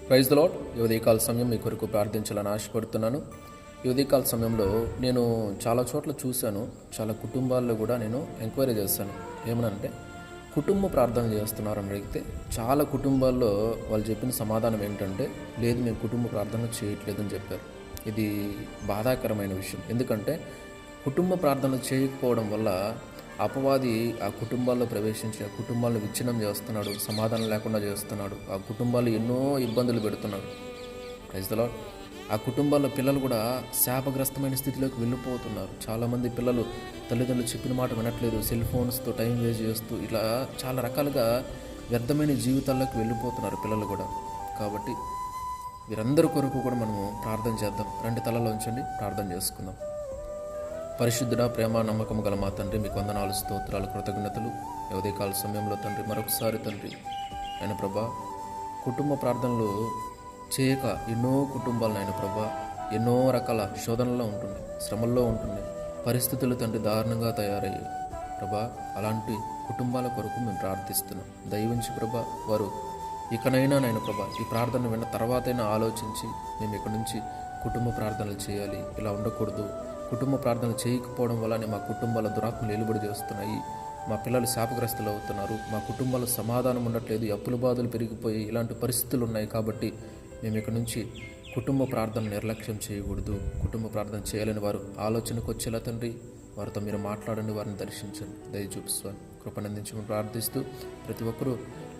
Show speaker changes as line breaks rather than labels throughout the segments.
Praise the lord. ఈ ఉదయకాల సమయం మీ కొరకు ప్రార్థించాలని ఆశపడుతున్నాను. ఈ ఉదయకాల సమయంలో నేను చాలా చోట్ల చూశాను, చాలా కుటుంబాల్లో కూడా నేను ఎంక్వైరీ చేశాను. ఏమనంటే కుటుంబ ప్రార్థన చేస్తున్నారని అడిగితే చాలా కుటుంబాల్లో వాళ్ళు చెప్పిన సమాధానం ఏంటంటే, లేదు మేము కుటుంబ ప్రార్థన చేయట్లేదని చెప్పారు. ఇది బాధాకరమైన విషయం. ఎందుకంటే కుటుంబ ప్రార్థన చేయకపోవడం వల్ల అపవాది ఆ కుటుంబాల్లో ప్రవేశించి ఆ కుటుంబాలను విచ్ఛిన్నం చేస్తున్నాడు, సమాధానం లేకుండా చేస్తున్నాడు, ఆ కుటుంబాలు ఎన్నో ఇబ్బందులు పెడుతున్నాడు. Praise the Lord. ఆ కుటుంబాల్లో పిల్లలు కూడా శాపగ్రస్తమైన స్థితిలోకి వెళ్ళిపోతున్నారు. చాలామంది పిల్లలు తల్లిదండ్రులు చెప్పిన మాట వినట్లేదు, సెల్ ఫోన్స్తో టైం వేస్ట్ చేస్తూ ఇలా చాలా రకాలుగా వ్యర్థమైన జీవితాల్లోకి వెళ్ళిపోతున్నారు పిల్లలు కూడా. కాబట్టి వీరందరి కొరకు కూడా మనము ప్రార్థన చేద్దాం. రెండు తలలో ఉంచండి, ప్రార్థన చేసుకుందాం. పరిశుద్ధుడా, ప్రేమ నమ్మకం గల మా తండ్రి, మీకు వందనాలు, స్తోత్రాలు, కృతజ్ఞతలు. ఉదయకాల సమయంలో తండ్రి మరొకసారి తండ్రి ఆయన ప్రభా, కుటుంబ ప్రార్థనలు చేయక ఎన్నో కుటుంబాలను ఆయన ప్రభా ఎన్నో రకాల శోధనల్లో ఉంటున్నాయి, శ్రమల్లో ఉంటున్నాయి, పరిస్థితులు తండ్రి దారుణంగా తయారయ్యాయి ప్రభా. అలాంటి కుటుంబాల కొరకు మేము ప్రార్థిస్తున్నాం. దయవుంచి ప్రభా వారు ఇకనైనా నాయన ప్రభా ఈ ప్రార్థన విన్న తర్వాతైనా ఆలోచించి మేము ఇక్కడి నుంచి కుటుంబ ప్రార్థనలు చేయాలి, ఇలా ఉండకూడదు, కుటుంబ ప్రార్థనలు చేయకపోవడం వల్లనే మా కుటుంబాల దురాత్మలు ఎలుబడి చేస్తున్నాయి, మా పిల్లలు శాపగ్రస్తులు అవుతున్నారు, మా కుటుంబాల్లో సమాధానం ఉండట్లేదు, అప్పుల బాధలు పెరిగిపోయి ఇలాంటి పరిస్థితులు ఉన్నాయి. కాబట్టి మేము ఇక్కడ నుంచి కుటుంబ ప్రార్థన నిర్లక్ష్యం చేయకూడదు, కుటుంబ ప్రార్థన చేయాలని వారు ఆలోచనకు వచ్చేలా తండ్రి వారితో మీరు మాట్లాడండి, వారిని దర్శించండి, దయ చూపిస్తాను, కృపనందించమని ప్రార్థిస్తూ ప్రతి ఒక్కరూ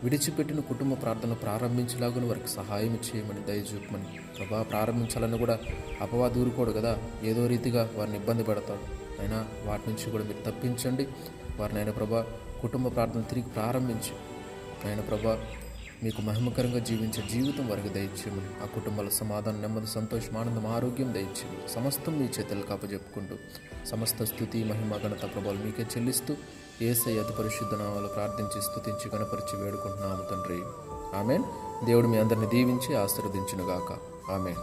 విడిచిపెట్టిన కుటుంబ ప్రార్థనలు ప్రారంభించేలాగా వారికి సహాయం చేయమని దయ చూపమని ప్రభా. ప్రారంభించాలని కూడా అపవాది ఊరుకోడు కదా, ఏదో రీతిగా వారిని ఇబ్బంది పెడతాడు. అయినా వాటి నుంచి కూడా మీరు తప్పించండి వారిని. ఆయన ప్రభా కుటుంబ ప్రార్థన తిరిగి ప్రారంభించి ఆయన ప్రభా మీకు మహిమకరంగా జీవించే జీవితం వారికి దయచేయమని, ఆ కుటుంబాల సమాధానం, నెమ్మది, సంతోషం, ఆనందం, ఆరోగ్యం దయచేయమని సమస్తం మీ చేతులు కాపజెప్పుకుంటూ సమస్త స్తుతి, మహిమ, ఘనత, ప్రభావాలు మీకే చెల్లిస్తూ యేసయ్య అతి పరిశుద్ధ నామములో ప్రార్థించి స్తుతించి గణపరిచి వేడుకుంటున్నాము తండ్రి. ఆమేన్. దేవుడు మీ అందరిని దీవించి ఆశీర్వదించునుగాక. ఆమేన్.